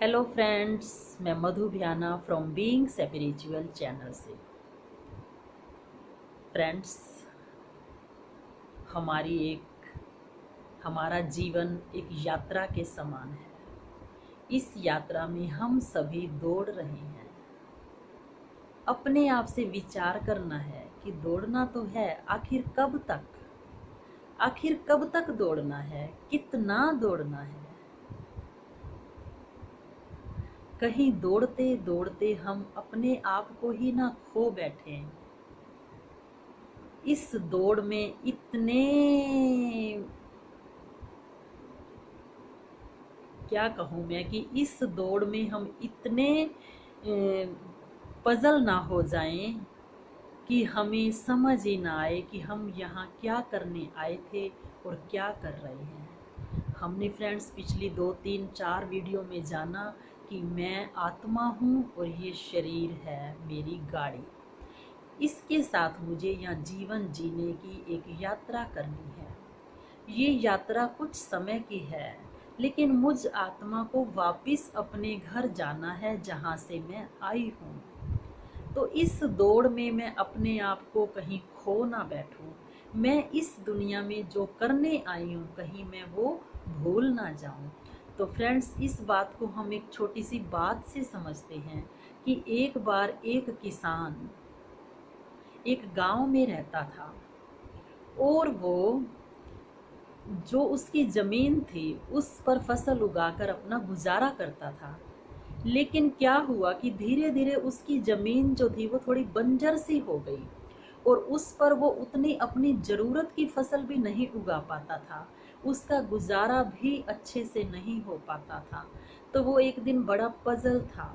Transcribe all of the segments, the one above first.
Hello friends, मैं मधु भियाना from being spiritual channel से। Friends, हमारा जीवन एक यात्रा के समान है। इस यात्रा में हम सभी दौड़ रहे हैं। अपने आप से विचार करना है कि दौड़ना तो है, आखिर कब तक दौड़ना है, कितना दौड़ना है। कहीं दौड़ते दौड़ते हम अपने आप को ही ना खो बैठे। इस दौड़ में इतने, क्या कहूँ मैं, कि इस दौड़ में हम इतने पजल ना हो जाएं कि हमें समझ ही ना आए कि हम यहाँ क्या करने आए थे और क्या कर रहे हैं। हमने फ्रेंड्स पिछली 2 3 4 वीडियो में जाना कि मैं आत्मा हूँ और ये शरीर है मेरी गाड़ी। इसके साथ मुझे यहाँ जीवन जीने की एक यात्रा करनी है। ये यात्रा कुछ समय की है, लेकिन मुझ आत्मा को वापस अपने घर जाना है जहाँ से मैं आई हूँ। तो इस दौड़ में मैं अपने आप को कहीं खो ना बैठूं। मैं इस दुनिया में जो करने आई हूँ कहीं मैं वो भूल ना जाऊं। तो फ्रेंड्स, इस बात को हम एक छोटी सी बात से समझते हैं कि एक बार एक किसान एक गांव में रहता था और वो जो उसकी ज़मीन थी उस पर फसल उगाकर अपना गुजारा करता था। लेकिन क्या हुआ कि धीरे धीरे उसकी ज़मीन जो थी वो थोड़ी बंजर सी हो गई और उस पर वो उतनी अपनी ज़रूरत की फसल भी नहीं उगा पाता था। उसका गुजारा भी अच्छे से नहीं हो पाता था। तो वो एक दिन बड़ा पजल था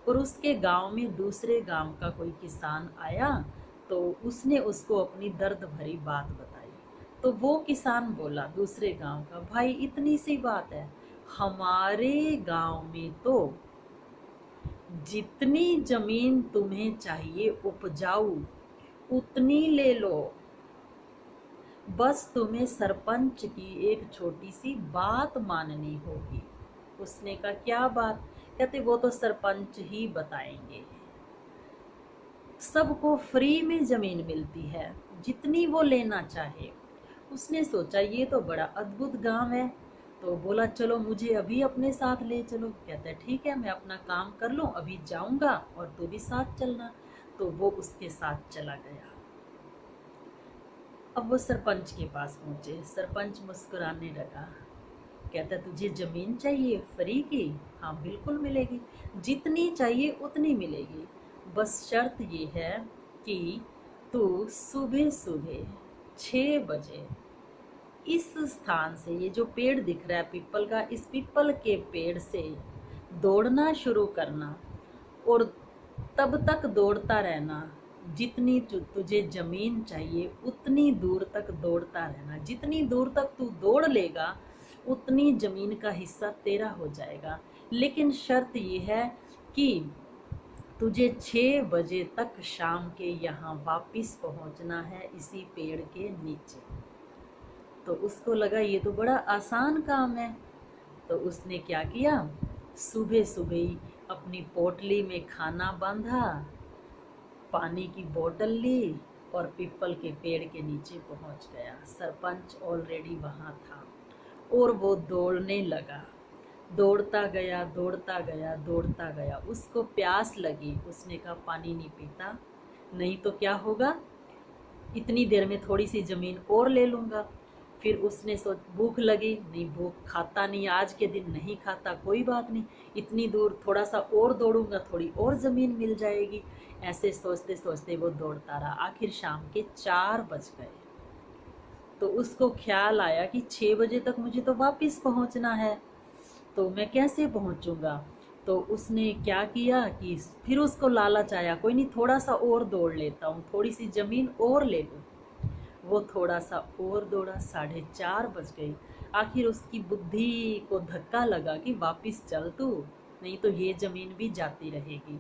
और उसके गांव में दूसरे गांव का कोई किसान आया। तो उसने उसको अपनी दर्द भरी बात बताई। तो वो किसान बोला दूसरे गांव का, भाई इतनी सी बात है, हमारे गांव में तो जितनी जमीन तुम्हें चाहिए उपजाऊ उतनी ले लो, बस तुम्हें सरपंच की एक छोटी सी बात माननी होगी। उसने कहा क्या बात? कहते वो तो सरपंच ही बताएंगे। सबको फ्री में जमीन मिलती है, जितनी वो लेना चाहे। उसने सोचा ये तो बड़ा अद्भुत गांव है। तो बोला चलो मुझे अभी अपने साथ ले चलो। कहता है ठीक है, मैं अपना काम कर लूँ, अभी जाऊंगा और तू भी साथ चलना। तो वो उसके साथ चला गया। अब वो सरपंच के पास पहुंचे। सरपंच मुस्कुराने लगा। कहता तुझे जमीन चाहिए फ्री की? हाँ बिल्कुल मिलेगी, जितनी चाहिए उतनी मिलेगी। बस शर्त ये है कि तू सुबह सुबह 6 बजे इस स्थान से, ये जो पेड़ दिख रहा है पीपल का, इस पीपल के पेड़ से दौड़ना शुरू करना और तब तक दौड़ता रहना जितनी तुझे जमीन चाहिए उतनी दूर तक दौड़ता रहना। जितनी दूर तक तू दौड़ लेगा उतनी जमीन का हिस्सा तेरा हो जाएगा। लेकिन शर्त ये है कि तुझे 6 बजे तक शाम के यहाँ वापस पहुँचना है इसी पेड़ के नीचे। तो उसको लगा ये तो बड़ा आसान काम है। तो उसने क्या किया, सुबह सुबह ही अपनी पोटली में खाना बांधा, पानी की बोतल ली और पीपल के पेड़ के नीचे पहुंच गया। सरपंच ऑलरेडी वहां था और वो दौड़ने लगा। दौड़ता गया दौड़ता गया दौड़ता गया। उसको प्यास लगी। उसने कहा पानी नहीं पीता, नहीं तो क्या होगा, इतनी देर में थोड़ी सी ज़मीन और ले लूँगा। फिर उसने सोच, भूख लगी, नहीं भूख खाता नहीं, आज के दिन नहीं खाता, कोई बात नहीं, इतनी दूर थोड़ा सा और दौड़ूंगा, थोड़ी और ज़मीन मिल जाएगी। ऐसे सोचते सोचते वो दौड़ता रहा। आखिर शाम के 4 बज गए। तो उसको ख्याल आया कि 6 बजे तक मुझे तो वापस पहुंचना है, तो मैं कैसे पहुंचूंगा। तो उसने क्या किया कि फिर उसको लालच आया, कोई नहीं थोड़ा सा और दौड़ लेता हूँ, थोड़ी सी ज़मीन और ले लूँ। वो थोड़ा सा और दौड़ा। 4:30 बज गई। आखिर उसकी बुद्धि को धक्का लगा कि वापस चल तू, नहीं तो ये ज़मीन भी जाती रहेगी।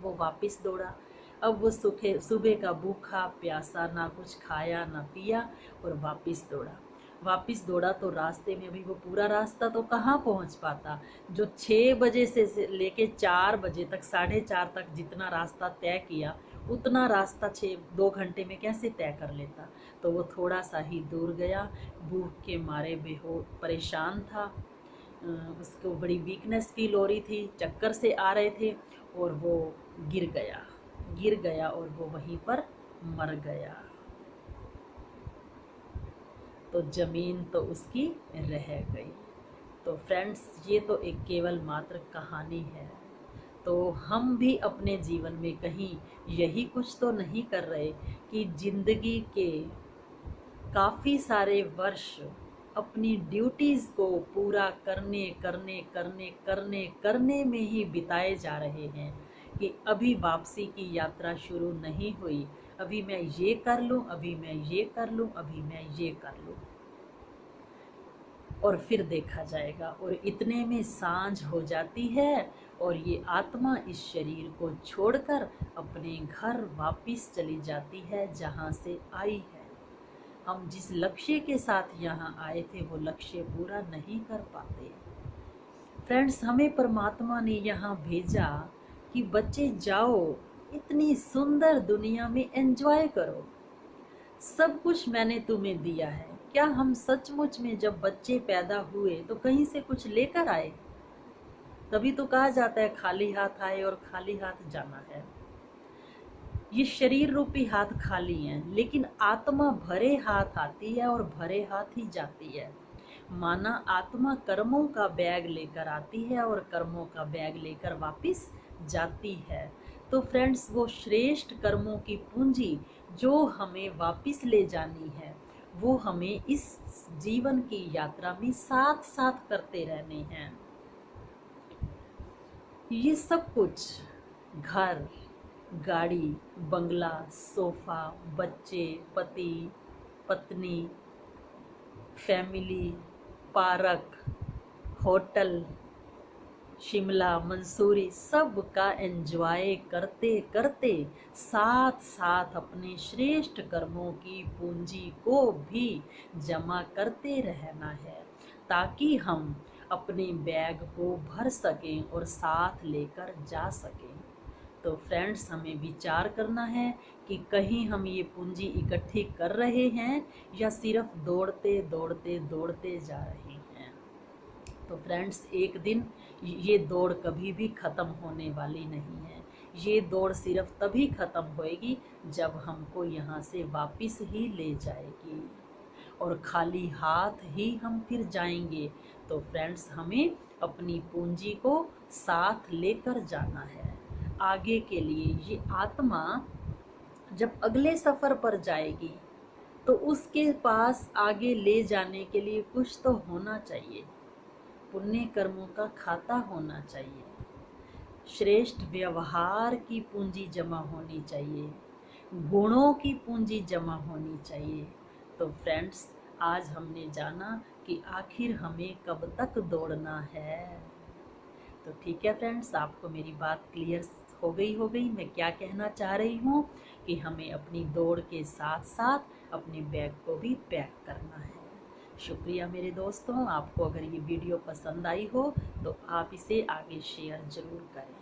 वो वापस दौड़ा। अब वो सुबह का भूखा प्यासा, ना कुछ खाया ना पिया और वापस दौड़ा। वापस दौड़ा तो रास्ते में भी वो पूरा रास्ता तो कहाँ पहुँच पाता। जो 6 बजे से लेके 4 बजे तक, 4:30 तक जितना रास्ता तय किया उतना रास्ता 2 घंटे में कैसे तय कर लेता। तो वो थोड़ा सा ही दूर गया, भूख के मारे परेशान था, उसको बड़ी वीकनेस फील हो रही थी, चक्कर से आ रहे थे, और वो गिर गया और वो वहीं पर मर गया। तो ज़मीन तो उसकी रह गई। तो फ्रेंड्स, ये तो एक केवल मात्र कहानी है। तो हम भी अपने जीवन में कहीं यही कुछ तो नहीं कर रहे कि ज़िंदगी के काफ़ी सारे वर्ष अपनी ड्यूटीज़ को पूरा करने में ही बिताए जा रहे हैं कि अभी वापसी की यात्रा शुरू नहीं हुई, अभी मैं ये कर लूँ, अभी मैं ये कर लूँ, अभी मैं ये कर लूँ, और फिर देखा जाएगा। और इतने में सांझ हो जाती है और ये आत्मा इस शरीर को छोड़कर अपने घर वापस चली जाती है जहाँ से आई है। हम जिस लक्ष्य के साथ यहाँ आए थे वो लक्ष्य पूरा नहीं कर पाते। फ्रेंड्स, हमें परमात्मा ने यहाँ भेजा कि बच्चे जाओ, इतनी सुंदर दुनिया में एंजॉय करो, सब कुछ मैंने तुम्हें दिया है। क्या हम सचमुच में जब बच्चे पैदा हुए तो कहीं से कुछ लेकर आए? तभी तो कहा जाता है खाली हाथ आए और खाली हाथ जाना है। ये शरीर रूपी हाथ खाली हैं, लेकिन आत्मा भरे हाथ आती है और भरे हाथ ही जाती है। माना आत्मा कर्मों का बैग लेकर आती है और कर्मों का बैग लेकर वापस जाती है। तो फ्रेंड्स, वो श्रेष्ठ कर्मों की पूंजी जो हमें वापस ले जानी है, वो हमें इस जीवन की यात्रा में साथ साथ करते रहने हैं। ये सब कुछ, घर, गाड़ी, बंगला, सोफा, बच्चे, पति, पत्नी, family, park, hotel, Shimla, Mussoorie, सब का एंजॉय करते करते साथ साथ अपने श्रेष्ठ कर्मों की पूंजी को भी जमा करते रहना है, ताकि हम अपने बैग को भर सकें और साथ लेकर जा सकें। तो फ्रेंड्स, हमें विचार करना है कि कहीं हम ये पूंजी इकट्ठी कर रहे हैं या सिर्फ दौड़ते जा रहे हैं। तो फ्रेंड्स, एक दिन ये दौड़ कभी भी ख़त्म होने वाली नहीं है। ये दौड़ सिर्फ तभी ख़त्म होएगी जब हमको यहाँ से वापस ही ले जाएगी, और खाली हाथ ही हम फिर जाएंगे। तो फ्रेंड्स, हमें अपनी पूंजी को साथ लेकर जाना है आगे के लिए। ये आत्मा जब अगले सफ़र पर जाएगी तो उसके पास आगे ले जाने के लिए कुछ तो होना चाहिए। पुण्य कर्मों का खाता होना चाहिए, श्रेष्ठ व्यवहार की पूंजी जमा होनी चाहिए, गुणों की पूंजी जमा होनी चाहिए। तो फ्रेंड्स, आज हमने जाना कि आखिर हमें कब तक दौड़ना है। तो ठीक है फ्रेंड्स, आपको मेरी बात क्लियर हो गई मैं क्या कहना चाह रही हूँ कि हमें अपनी दौड़ के साथ साथ अपने बैग को भी पैक करना है। शुक्रिया मेरे दोस्तों। आपको अगर ये वीडियो पसंद आई हो तो आप इसे आगे शेयर ज़रूर करें।